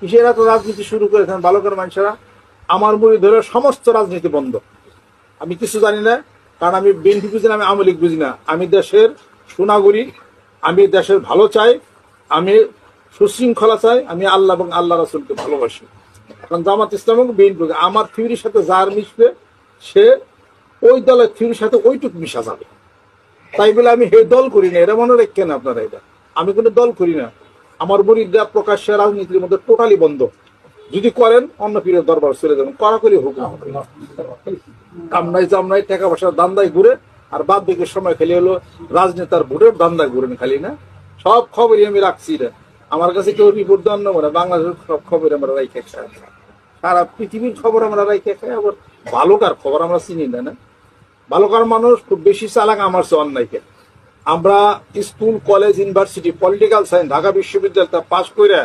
কিসেরা তো রাজনীতি শুরু করেছেন বালকের মানুষেরা। আমার মুড়ি ধরে সমস্ত রাজনীতি বন্ধ। আমি কিছু জানি না, কারণ আমি বিএনপি বুঝি না, আমি আওয়ামী লীগ বুঝি না। আমি দেশের সুনাগরিক, আমি দেশের ভালো চাই, আমি সুশৃঙ্খলা চাই, আমি আল্লাহ এবং আল্লাহ রাসূলকে ভালোবাসি। এখন জামাত ইসলাম এবং বিএনপি আমার থিওরির সাথে যার মিশবে সে ওই দলের থিওরির সাথে ওইটুকু মিশা যাবে। তাই বলে আমি হে দল করি না, এটা মনে রাখেন আপনারা। এটা আমি কোনো দল করি না। আমার মুরিদরা প্রকাশ্যে রাজনীতির মধ্যে টোটালি বন্ধ। যদি করেন অন্য পীরের দরবার চলে যাবেন, কড়াকড়ি হোক না হবে। কামনাই জামনাই টাকা পয়সার দান্দায় ঘুরে, আর বাদ দিকের সময় খালি হলো রাজনেতার ভোটের দান্দায় ঘুরেন খালি না। সব খবরই আমি রাখছি রে। আমার কাছে কেউ রিপোর্ট দেওয়ার না, বাংলাদেশের সব খবর আমরা রাইখে খাই, সারা পৃথিবীর খবর আমরা রাইখে খাই। আবার ভালোকার খবর আমরা চিনি না। না ভালোকার মানুষ খুব বেশি চালাক আমার চেয়ে অন্যায়কে। আমরা school college university political science Dhaka বিশ্ববিদ্যালয় পাশ করে